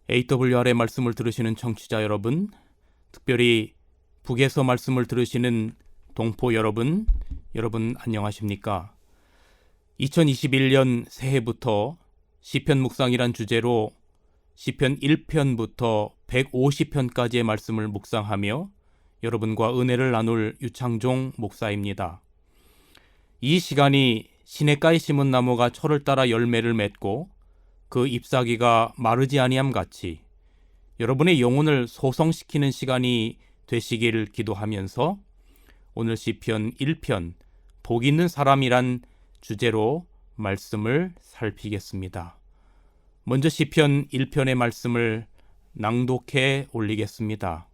AWR의 말씀을 들으시는 청취자 여러분, 특별히 북에서 말씀을 들으시는 동포 여러분 안녕하십니까? 2021년 새해부터 시편 묵상이란 주제로 시편 1편부터 150편까지의 말씀을 묵상하며 여러분과 은혜를 나눌 유창종 목사입니다. 이 시간이 시냇가에 심은 나무가 철을 따라 열매를 맺고 그 잎사귀가 마르지 아니함 같이 여러분의 영혼을 소성시키는 시간이 되시길 기도하면서 오늘 시편 1편 복 있는 사람이란 주제로 말씀을 살피겠습니다. 먼저 시편 1편의 말씀을 낭독해 올리겠습니다.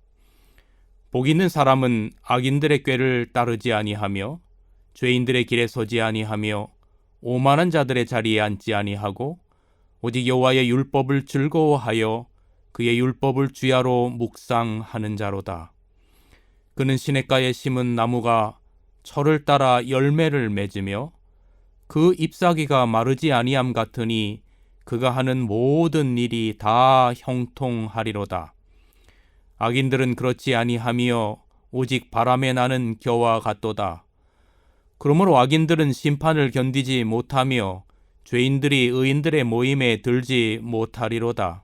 복 있는 사람은 악인들의 꾀를 따르지 아니하며 죄인들의 길에 서지 아니하며 오만한 자들의 자리에 앉지 아니하고 오직 여호와의 율법을 즐거워하여 그의 율법을 주야로 묵상하는 자로다. 그는 시냇가에 심은 나무가 철을 따라 열매를 맺으며 그 잎사귀가 마르지 아니함 같으니 그가 하는 모든 일이 다 형통하리로다. 악인들은 그렇지 아니하며 오직 바람에 나는 겨와 같도다. 그러므로 악인들은 심판을 견디지 못하며 죄인들이 의인들의 모임에 들지 못하리로다.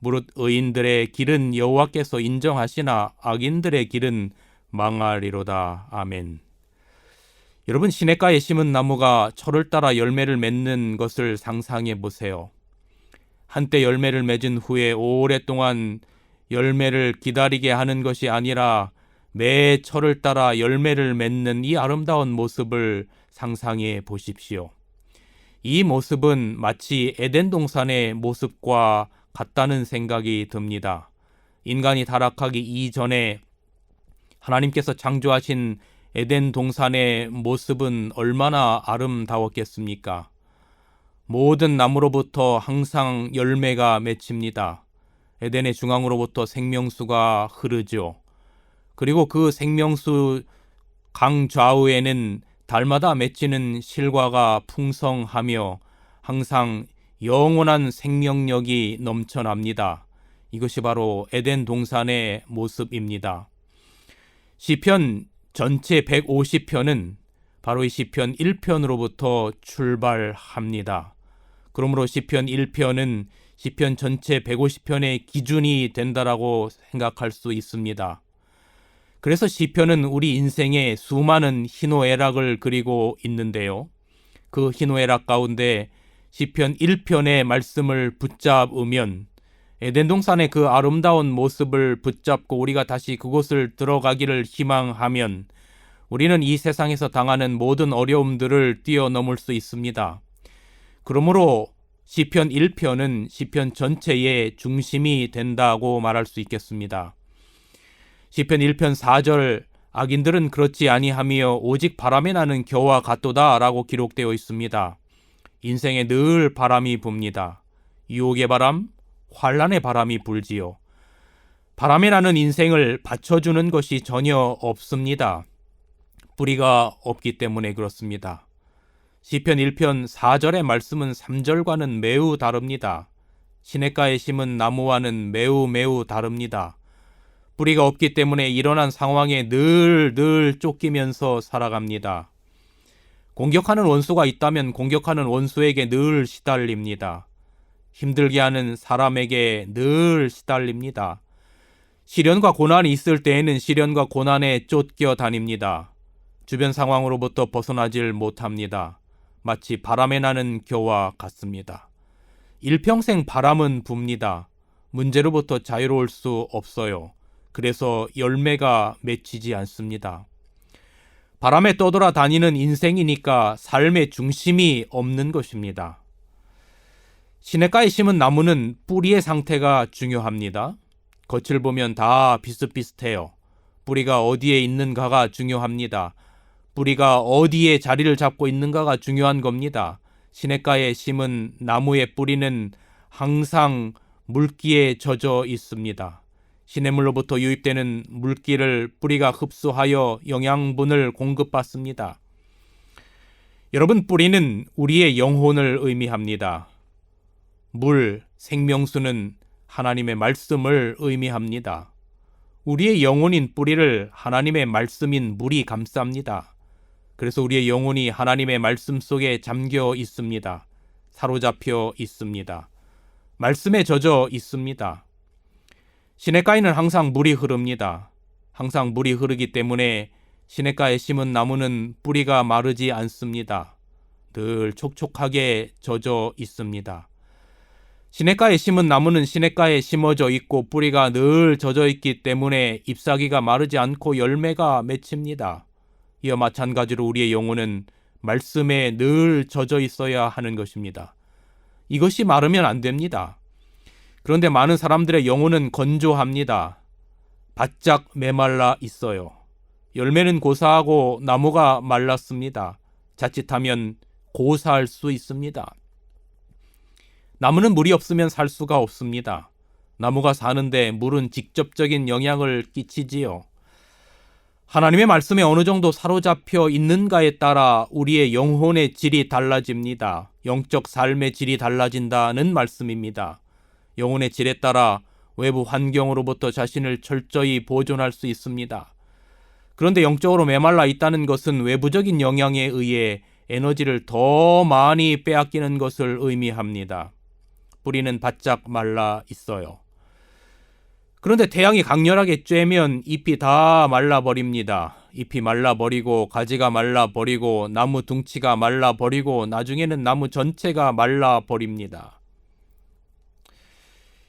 무릇 의인들의 길은 여호와께서 인정하시나 악인들의 길은 망하리로다. 아멘. 여러분, 시냇가에 심은 나무가 철을 따라 열매를 맺는 것을 상상해 보세요. 한때 열매를 맺은 후에 오랫동안 열매를 기다리게 하는 것이 아니라 매 철을 따라 열매를 맺는 이 아름다운 모습을 상상해 보십시오. 이 모습은 마치 에덴 동산의 모습과 같다는 생각이 듭니다. 인간이 타락하기 이전에 하나님께서 창조하신 에덴 동산의 모습은 얼마나 아름다웠겠습니까? 모든 나무로부터 항상 열매가 맺힙니다. 에덴의 중앙으로부터 생명수가 흐르죠. 그리고 그 생명수 강 좌우에는 달마다 맺히는 실과가 풍성하며 항상 영원한 생명력이 넘쳐납니다. 이것이 바로 에덴 동산의 모습입니다. 시편 전체 150편은 바로 이 시편 1편으로부터 출발합니다. 그러므로 시편 1편은 시편 전체 150편의 기준이 된다라고 생각할 수 있습니다. 그래서 시편은 우리 인생에 수많은 희노애락을 그리고 있는데요. 그 희노애락 가운데 시편 1편의 말씀을 붙잡으면 에덴 동산의 그 아름다운 모습을 붙잡고 우리가 다시 그곳을 들어가기를 희망하면 우리는 이 세상에서 당하는 모든 어려움들을 뛰어넘을 수 있습니다. 그러므로 시편 1편은 시편 전체의 중심이 된다고 말할 수 있겠습니다. 시편 1편 4절 악인들은 그렇지 아니하며 오직 바람에 나는 겨와 같도다 라고 기록되어 있습니다. 인생에 늘 바람이 붑니다. 유혹의 바람, 환난의 바람이 불지요. 바람에 나는 인생을 받쳐주는 것이 전혀 없습니다. 뿌리가 없기 때문에 그렇습니다. 시편 1편 4절의 말씀은 3절과는 매우 다릅니다. 시냇가에 심은 나무와는 매우 다릅니다. 뿌리가 없기 때문에 일어난 상황에 늘 쫓기면서 살아갑니다. 공격하는 원수가 있다면 공격하는 원수에게 늘 시달립니다. 힘들게 하는 사람에게 늘 시달립니다. 시련과 고난이 있을 때에는 시련과 고난에 쫓겨 다닙니다. 주변 상황으로부터 벗어나질 못합니다. 마치 바람에 나는 겨와 같습니다. 일평생 바람은 붑니다. 문제로부터 자유로울 수 없어요. 그래서 열매가 맺히지 않습니다. 바람에 떠돌아 다니는 인생이니까 삶의 중심이 없는 것입니다. 시냇가에 심은 나무는 뿌리의 상태가 중요합니다. 겉을 보면 다 비슷비슷해요. 뿌리가 어디에 있는가가 중요합니다. 뿌리가 어디에 자리를 잡고 있는가가 중요한 겁니다. 시냇가에 심은 나무의 뿌리는 항상 물기에 젖어 있습니다. 시냇물로부터 유입되는 물기를 뿌리가 흡수하여 영양분을 공급받습니다. 여러분, 뿌리는 우리의 영혼을 의미합니다. 물, 생명수는 하나님의 말씀을 의미합니다. 우리의 영혼인 뿌리를 하나님의 말씀인 물이 감쌉니다. 그래서 우리의 영혼이 하나님의 말씀 속에 잠겨 있습니다. 사로잡혀 있습니다. 말씀에 젖어 있습니다. 시냇가에는 항상 물이 흐릅니다. 항상 물이 흐르기 때문에 시냇가에 심은 나무는 뿌리가 마르지 않습니다. 늘 촉촉하게 젖어 있습니다. 시냇가에 심은 나무는 시냇가에 심어져 있고 뿌리가 늘 젖어 있기 때문에 잎사귀가 마르지 않고 열매가 맺힙니다. 이와 마찬가지로 우리의 영혼은 말씀에 늘 젖어 있어야 하는 것입니다. 이것이 마르면 안 됩니다. 그런데 많은 사람들의 영혼은 건조합니다. 바짝 메말라 있어요. 열매는 고사하고 나무가 말랐습니다. 자칫하면 고사할 수 있습니다. 나무는 물이 없으면 살 수가 없습니다. 나무가 사는데 물은 직접적인 영향을 끼치지요. 하나님의 말씀에 어느 정도 사로잡혀 있는가에 따라 우리의 영혼의 질이 달라집니다. 영적 삶의 질이 달라진다는 말씀입니다. 영혼의 질에 따라 외부 환경으로부터 자신을 철저히 보존할 수 있습니다. 그런데 영적으로 메말라 있다는 것은 외부적인 영향에 의해 에너지를 더 많이 빼앗기는 것을 의미합니다. 뿌리는 바짝 말라 있어요. 그런데 태양이 강렬하게 쬐면 잎이 다 말라버립니다. 잎이 말라버리고 가지가 말라버리고 나무 둥치가 말라버리고 나중에는 나무 전체가 말라버립니다.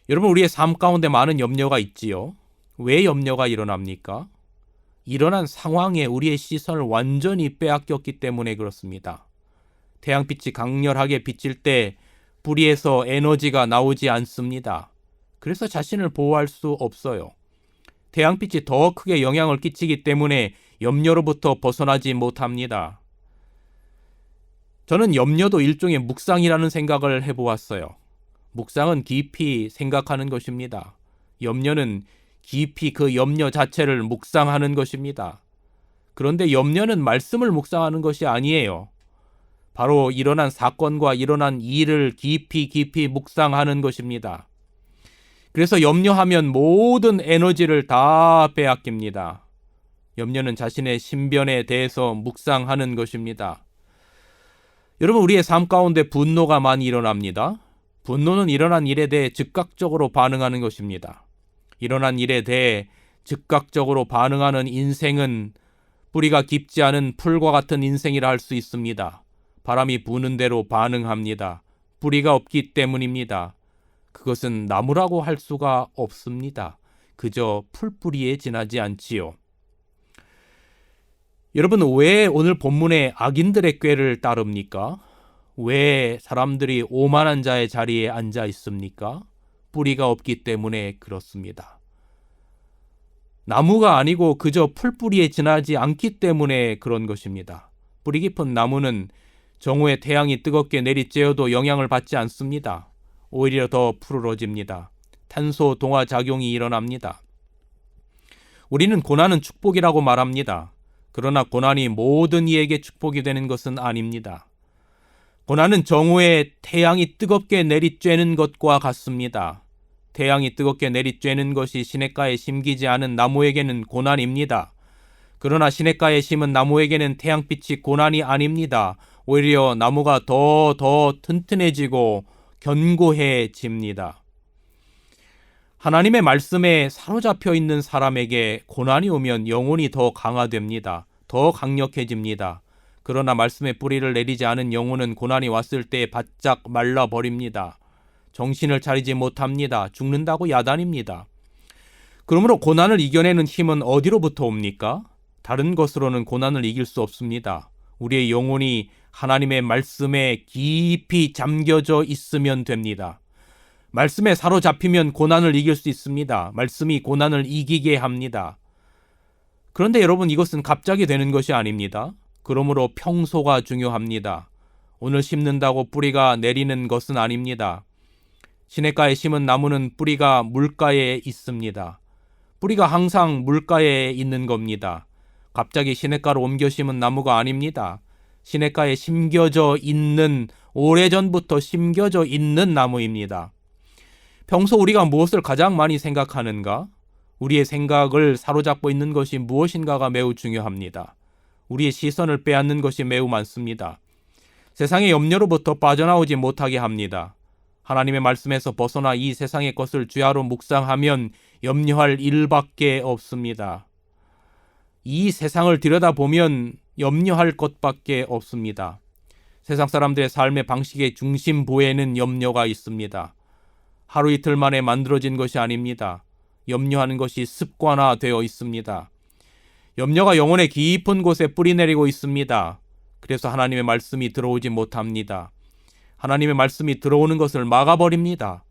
여러분, 우리의 삶 가운데 많은 염려가 있지요. 왜 염려가 일어납니까? 일어난 상황에 우리의 시선을 완전히 빼앗겼기 때문에 그렇습니다. 태양빛이 강렬하게 비칠 때 뿌리에서 에너지가 나오지 않습니다. 그래서 자신을 보호할 수 없어요. 태양빛이 더 크게 영향을 끼치기 때문에 염려로부터 벗어나지 못합니다. 저는 염려도 일종의 묵상이라는 생각을 해보았어요. 묵상은 깊이 생각하는 것입니다. 염려는 깊이 그 염려 자체를 묵상하는 것입니다. 그런데 염려는 말씀을 묵상하는 것이 아니에요. 바로 일어난 사건과 일어난 일을 깊이 묵상하는 것입니다. 그래서 염려하면 모든 에너지를 다 빼앗깁니다. 염려는 자신의 신변에 대해서 묵상하는 것입니다. 여러분, 우리의 삶 가운데 분노가 많이 일어납니다. 분노는 일어난 일에 대해 즉각적으로 반응하는 것입니다. 일어난 일에 대해 즉각적으로 반응하는 인생은 뿌리가 깊지 않은 풀과 같은 인생이라 할 수 있습니다. 바람이 부는 대로 반응합니다. 뿌리가 없기 때문입니다. 그것은 나무라고 할 수가 없습니다. 그저 풀뿌리에 지나지 않지요. 여러분, 왜 오늘 본문에 악인들의 꾀를 따릅니까? 왜 사람들이 오만한 자의 자리에 앉아 있습니까? 뿌리가 없기 때문에 그렇습니다. 나무가 아니고 그저 풀뿌리에 지나지 않기 때문에 그런 것입니다. 뿌리 깊은 나무는 정오에 태양이 뜨겁게 내리쬐어도 영향을 받지 않습니다. 오히려 더 푸르러집니다. 탄소 동화 작용이 일어납니다. 우리는 고난은 축복이라고 말합니다. 그러나 고난이 모든 이에게 축복이 되는 것은 아닙니다. 고난은 정오에 태양이 뜨겁게 내리쬐는 것과 같습니다. 태양이 뜨겁게 내리쬐는 것이 시냇가에 심기지 않은 나무에게는 고난입니다. 그러나 시냇가에 심은 나무에게는 태양빛이 고난이 아닙니다. 오히려 나무가 더 튼튼해지고 견고해집니다. 하나님의 말씀에 사로잡혀 있는 사람에게 고난이 오면 영혼이 더 강화됩니다. 더 강력해집니다. 그러나 말씀의 뿌리를 내리지 않은 영혼은 고난이 왔을 때 바짝 말라버립니다. 정신을 차리지 못합니다. 죽는다고 야단입니다. 그러므로 고난을 이겨내는 힘은 어디로부터 옵니까? 다른 것으로는 고난을 이길 수 없습니다. 우리의 영혼이 하나님의 말씀에 깊이 잠겨져 있으면 됩니다. 말씀에 사로잡히면 고난을 이길 수 있습니다. 말씀이 고난을 이기게 합니다. 그런데 여러분, 이것은 갑자기 되는 것이 아닙니다. 그러므로 평소가 중요합니다. 오늘 심는다고 뿌리가 내리는 것은 아닙니다. 시냇가에 심은 나무는 뿌리가 물가에 있습니다. 뿌리가 항상 물가에 있는 겁니다. 갑자기 시냇가로 옮겨 심은 나무가 아닙니다. 시냇가에 심겨져 있는, 오래전부터 심겨져 있는 나무입니다. 평소 우리가 무엇을 가장 많이 생각하는가? 우리의 생각을 사로잡고 있는 것이 무엇인가가 매우 중요합니다. 우리의 시선을 빼앗는 것이 매우 많습니다. 세상의 염려로부터 빠져나오지 못하게 합니다. 하나님의 말씀에서 벗어나 이 세상의 것을 주야로 묵상하면 염려할 일밖에 없습니다. 이 세상을 들여다보면 염려할 것밖에 없습니다. 세상 사람들의 삶의 방식의 중심부에는 염려가 있습니다. 하루 이틀 만에 만들어진 것이 아닙니다. 염려하는 것이 습관화되어 있습니다. 염려가 영혼의 깊은 곳에 뿌리내리고 있습니다. 그래서 하나님의 말씀이 들어오지 못합니다. 하나님의 말씀이 들어오는 것을 막아버립니다.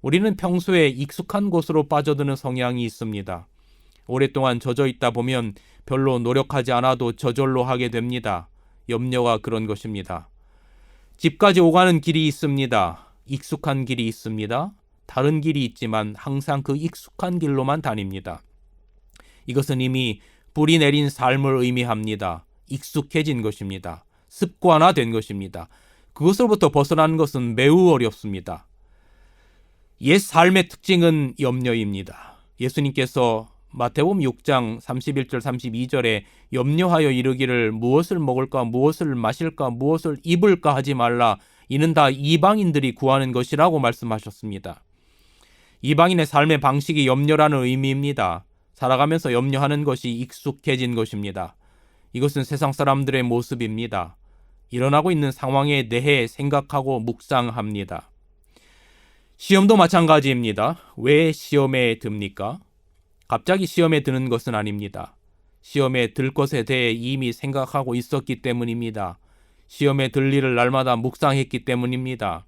우리는 평소에 익숙한 곳으로 빠져드는 성향이 있습니다. 오랫동안 젖어 있다 보면 별로 노력하지 않아도 저절로 하게 됩니다. 염려가 그런 것입니다. 집까지 오가는 길이 있습니다. 익숙한 길이 있습니다. 다른 길이 있지만 항상 그 익숙한 길로만 다닙니다. 이것은 이미 뿌리 내린 삶을 의미합니다. 익숙해진 것입니다. 습관화된 것입니다. 그것으로부터 벗어나는 것은 매우 어렵습니다. 옛 삶의 특징은 염려입니다. 예수님께서 마태복음 6장 31절 32절에 염려하여 이르기를 무엇을 먹을까 무엇을 마실까 무엇을 입을까 하지 말라 이는 다 이방인들이 구하는 것이라고 말씀하셨습니다. 이방인의 삶의 방식이 염려라는 의미입니다. 살아가면서 염려하는 것이 익숙해진 것입니다. 이것은 세상 사람들의 모습입니다. 일어나고 있는 상황에 대해 생각하고 묵상합니다. 시험도 마찬가지입니다. 왜 시험에 듭니까? 갑자기 시험에 드는 것은 아닙니다. 시험에 들 것에 대해 이미 생각하고 있었기 때문입니다. 시험에 들 일을 날마다 묵상했기 때문입니다.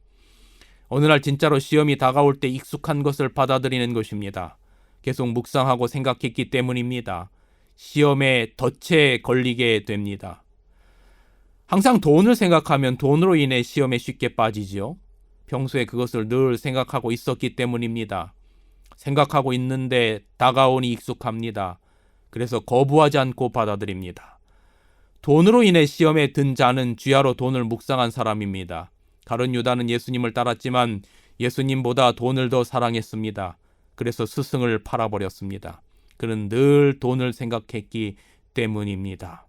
어느 날 진짜로 시험이 다가올 때 익숙한 것을 받아들이는 것입니다. 계속 묵상하고 생각했기 때문입니다. 시험에 덫에 걸리게 됩니다. 항상 돈을 생각하면 돈으로 인해 시험에 쉽게 빠지지요. 평소에 그것을 늘 생각하고 있었기 때문입니다. 생각하고 있는데 다가오니 익숙합니다. 그래서 거부하지 않고 받아들입니다. 돈으로 인해 시험에 든 자는 주야로 돈을 묵상한 사람입니다. 가룟 유다는 예수님을 따랐지만 예수님보다 돈을 더 사랑했습니다. 그래서 스승을 팔아버렸습니다. 그는 늘 돈을 생각했기 때문입니다.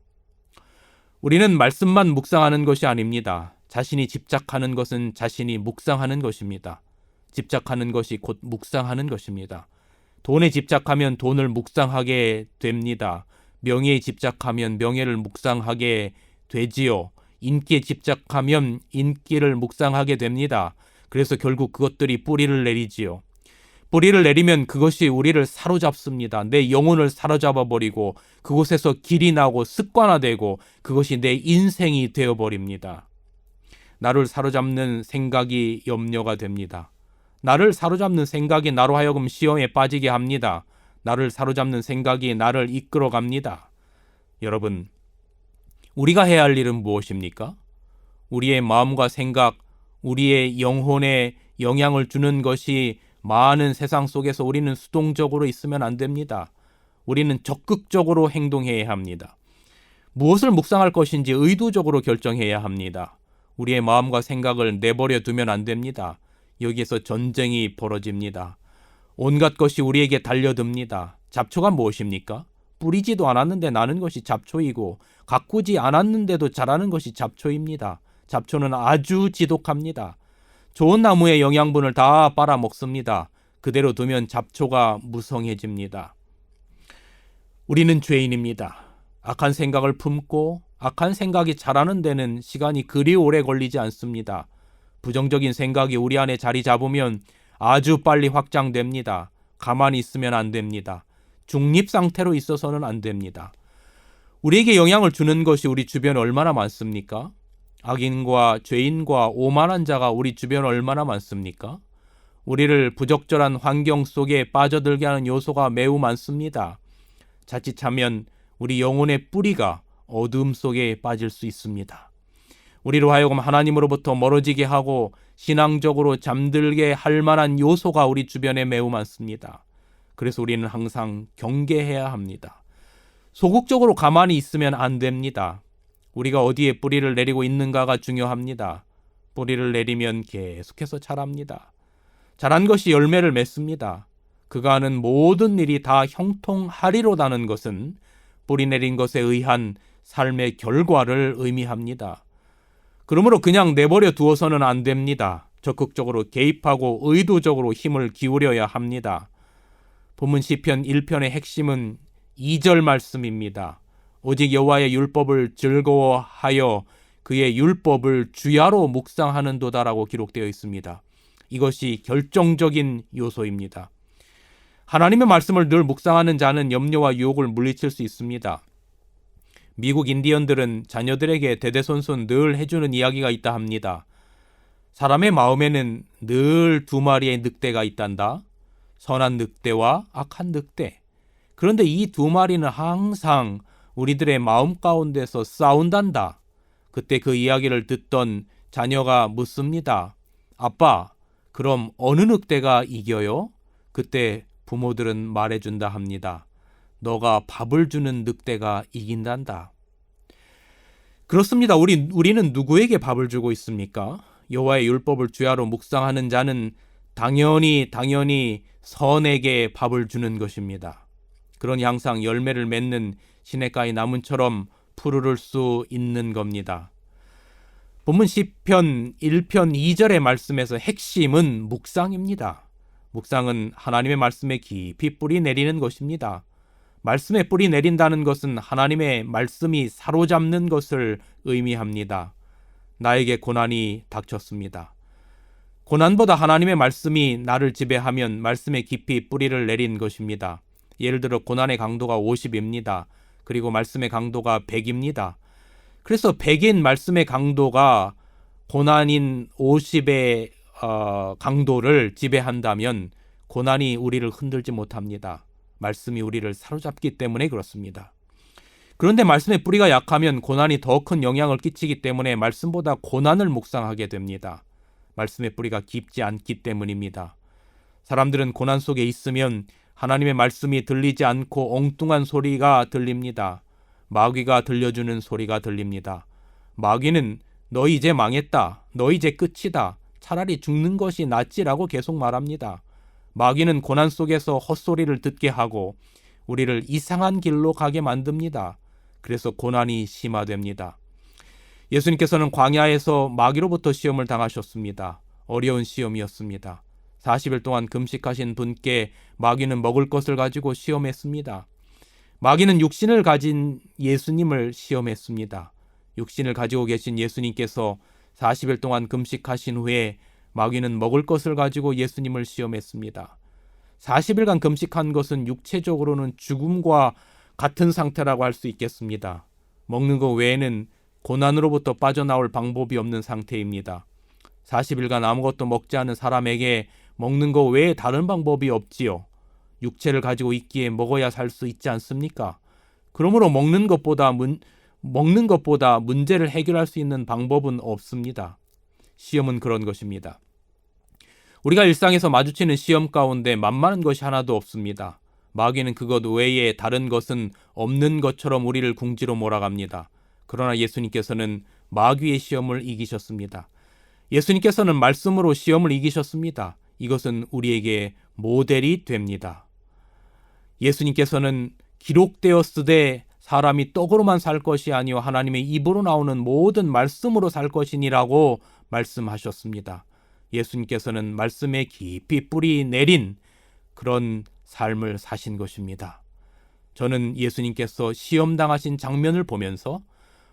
우리는 말씀만 묵상하는 것이 아닙니다. 자신이 집착하는 것은 자신이 묵상하는 것입니다. 집착하는 것이 곧 묵상하는 것입니다. 돈에 집착하면 돈을 묵상하게 됩니다. 명예에 집착하면 명예를 묵상하게 되지요. 인기에 집착하면 인기를 묵상하게 됩니다. 그래서 결국 그것들이 뿌리를 내리지요. 뿌리를 내리면 그것이 우리를 사로잡습니다. 내 영혼을 사로잡아버리고 그곳에서 길이 나고 습관화되고 그것이 내 인생이 되어버립니다. 나를 사로잡는 생각이 염려가 됩니다. 나를 사로잡는 생각이 나로 하여금 시험에 빠지게 합니다. 나를 사로잡는 생각이 나를 이끌어갑니다. 여러분, 우리가 해야 할 일은 무엇입니까? 우리의 마음과 생각, 우리의 영혼에 영향을 주는 것이 많은 세상 속에서 우리는 수동적으로 있으면 안 됩니다. 우리는 적극적으로 행동해야 합니다. 무엇을 묵상할 것인지 의도적으로 결정해야 합니다. 우리의 마음과 생각을 내버려 두면 안 됩니다. 여기에서 전쟁이 벌어집니다. 온갖 것이 우리에게 달려듭니다. 잡초가 무엇입니까? 뿌리지도 않았는데 나는 것이 잡초이고 가꾸지 않았는데도 자라는 것이 잡초입니다. 잡초는 아주 지독합니다. 좋은 나무의 영양분을 다 빨아먹습니다. 그대로 두면 잡초가 무성해집니다. 우리는 죄인입니다. 악한 생각을 품고 악한 생각이 자라는 데는 시간이 그리 오래 걸리지 않습니다. 부정적인 생각이 우리 안에 자리 잡으면 아주 빨리 확장됩니다. 가만히 있으면 안 됩니다. 중립 상태로 있어서는 안 됩니다. 우리에게 영향을 주는 것이 우리 주변에 얼마나 많습니까? 악인과 죄인과 오만한 자가 우리 주변에 얼마나 많습니까? 우리를 부적절한 환경 속에 빠져들게 하는 요소가 매우 많습니다. 자칫하면 우리 영혼의 뿌리가 어둠 속에 빠질 수 있습니다. 우리로 하여금 하나님으로부터 멀어지게 하고 신앙적으로 잠들게 할 만한 요소가 우리 주변에 매우 많습니다. 그래서 우리는 항상 경계해야 합니다. 소극적으로 가만히 있으면 안 됩니다. 우리가 어디에 뿌리를 내리고 있는가가 중요합니다. 뿌리를 내리면 계속해서 자랍니다. 잘한 것이 열매를 맺습니다. 그가 하는 모든 일이 다 형통하리로다는 것은 뿌리 내린 것에 의한 삶의 결과를 의미합니다. 그러므로 그냥 내버려 두어서는 안 됩니다. 적극적으로 개입하고 의도적으로 힘을 기울여야 합니다. 본문 시편 1편의 핵심은 2절 말씀입니다. 오직 여호와의 율법을 즐거워하여 그의 율법을 주야로 묵상하는도다라고 기록되어 있습니다. 이것이 결정적인 요소입니다. 하나님의 말씀을 늘 묵상하는 자는 염려와 유혹을 물리칠 수 있습니다. 미국 인디언들은 자녀들에게 대대손손 늘 해주는 이야기가 있다 합니다. 사람의 마음에는 늘 두 마리의 늑대가 있단다. 선한 늑대와 악한 늑대. 그런데 이 두 마리는 항상 우리들의 마음 가운데서 싸운단다. 그때 그 이야기를 듣던 자녀가 묻습니다. 아빠, 그럼 어느 늑대가 이겨요? 그때 부모들은 말해준다 합니다. 너가 밥을 주는 늑대가 이긴단다. 그렇습니다. 우리는 누구에게 밥을 주고 있습니까? 여호와의 율법을 주야로 묵상하는 자는 당연히 선에게 밥을 주는 것입니다. 그러니 항상 열매를 맺는 시냇가의 나무처럼 푸르를 수 있는 겁니다. 본문 시편 1편 2절의 말씀에서 핵심은 묵상입니다. 묵상은 하나님의 말씀에 깊이 뿌리 내리는 것입니다. 말씀에 뿌리 내린다는 것은 하나님의 말씀이 사로잡는 것을 의미합니다. 나에게 고난이 닥쳤습니다. 고난보다 하나님의 말씀이 나를 지배하면 말씀에 깊이 뿌리를 내린 것입니다. 예를 들어 고난의 강도가 50입니다. 그리고 말씀의 강도가 100입니다. 그래서 100인 말씀의 강도가 고난인 50의 강도를 지배한다면 고난이 우리를 흔들지 못합니다. 말씀이 우리를 사로잡기 때문에 그렇습니다. 그런데 말씀의 뿌리가 약하면 고난이 더 큰 영향을 끼치기 때문에 말씀보다 고난을 묵상하게 됩니다. 말씀의 뿌리가 깊지 않기 때문입니다. 사람들은 고난 속에 있으면 하나님의 말씀이 들리지 않고 엉뚱한 소리가 들립니다. 마귀가 들려주는 소리가 들립니다. 마귀는 너 이제 망했다. 너 이제 끝이다. 차라리 죽는 것이 낫지라고 계속 말합니다. 마귀는 고난 속에서 헛소리를 듣게 하고 우리를 이상한 길로 가게 만듭니다. 그래서 고난이 심화됩니다. 예수님께서는 광야에서 마귀로부터 시험을 당하셨습니다. 어려운 시험이었습니다. 40일 동안 금식하신 분께 마귀는 먹을 것을 가지고 시험했습니다. 마귀는 육신을 가진 예수님을 시험했습니다. 육신을 가지고 계신 예수님께서 40일 동안 금식하신 후에 마귀는 먹을 것을 가지고 예수님을 시험했습니다. 40일간 금식한 것은 육체적으로는 죽음과 같은 상태라고 할 수 있겠습니다. 먹는 것 외에는 고난으로부터 빠져나올 방법이 없는 상태입니다. 40일간 아무것도 먹지 않은 사람에게 먹는 것 외에 다른 방법이 없지요. 육체를 가지고 있기에 먹어야 살 수 있지 않습니까? 그러므로 먹는 것보다 문제를 해결할 수 있는 방법은 없습니다. 시험은 그런 것입니다. 우리가 일상에서 마주치는 시험 가운데 만만한 것이 하나도 없습니다. 마귀는 그것 외에 다른 것은 없는 것처럼 우리를 궁지로 몰아갑니다. 그러나 예수님께서는 마귀의 시험을 이기셨습니다. 예수님께서는 말씀으로 시험을 이기셨습니다. 이것은 우리에게 모델이 됩니다. 예수님께서는 기록되었으되 사람이 떡으로만 살 것이 아니요 하나님의 입으로 나오는 모든 말씀으로 살 것이니라고 말씀하셨습니다. 예수님께서는 말씀에 깊이 뿌리 내린 그런 삶을 사신 것입니다. 저는 예수님께서 시험당하신 장면을 보면서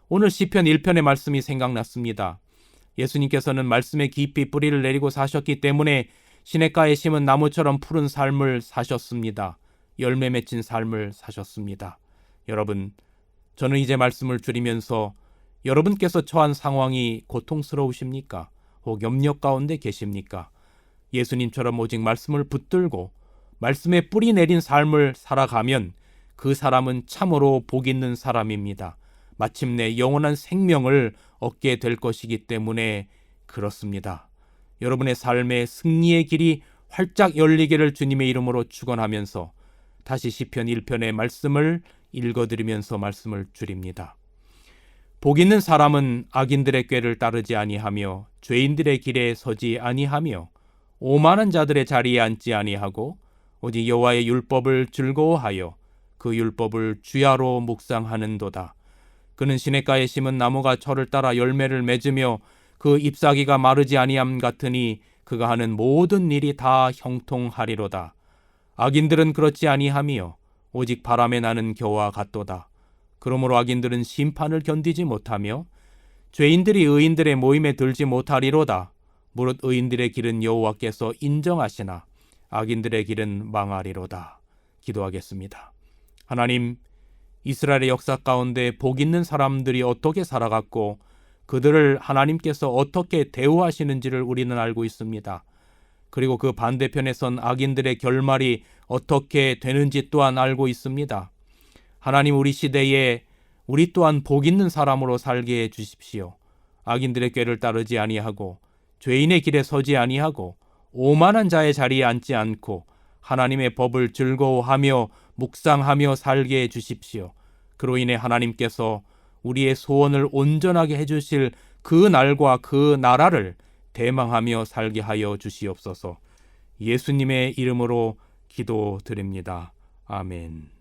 오늘 시편 1편의 말씀이 생각났습니다. 예수님께서는 말씀에 깊이 뿌리를 내리고 사셨기 때문에 시냇가에 심은 나무처럼 푸른 삶을 사셨습니다. 열매 맺힌 삶을 사셨습니다. 여러분, 저는 이제 말씀을 줄이면서 여러분께서 처한 상황이 고통스러우십니까? 혹 염려 가운데 계십니까? 예수님처럼 오직 말씀을 붙들고 말씀에 뿌리 내린 삶을 살아가면 그 사람은 참으로 복 있는 사람입니다. 마침내 영원한 생명을 얻게 될 것이기 때문에 그렇습니다. 여러분의 삶의 승리의 길이 활짝 열리기를 주님의 이름으로 축원하면서 다시 시편 1편의 말씀을 읽어드리면서 말씀을 줄입니다. 복 있는 사람은 악인들의 꾀를 따르지 아니하며 죄인들의 길에 서지 아니하며 오만한 자들의 자리에 앉지 아니하고 오직 여호와의 율법을 즐거워하여 그 율법을 주야로 묵상하는도다. 그는 시냇가에 심은 나무가 철을 따라 열매를 맺으며 그 잎사귀가 마르지 아니함 같으니 그가 하는 모든 일이 다 형통하리로다. 악인들은 그렇지 아니하며 오직 바람에 나는 겨와 같도다. 그러므로 악인들은 심판을 견디지 못하며 죄인들이 의인들의 모임에 들지 못하리로다. 무릇 의인들의 길은 여호와께서 인정하시나 악인들의 길은 망하리로다. 기도하겠습니다. 하나님, 이스라엘의 역사 가운데 복 있는 사람들이 어떻게 살아갔고 그들을 하나님께서 어떻게 대우하시는지를 우리는 알고 있습니다. 그리고 그 반대편에선 악인들의 결말이 어떻게 되는지 또한 알고 있습니다. 하나님, 우리 시대에 우리 또한 복 있는 사람으로 살게 해주십시오. 악인들의 꾀를 따르지 아니하고 죄인의 길에 서지 아니하고 오만한 자의 자리에 앉지 않고 하나님의 법을 즐거워하며 묵상하며 살게 해주십시오. 그로 인해 하나님께서 우리의 소원을 온전하게 해주실 그 날과 그 나라를 대망하며 살게 하여 주시옵소서. 예수님의 이름으로 기도드립니다. 아멘.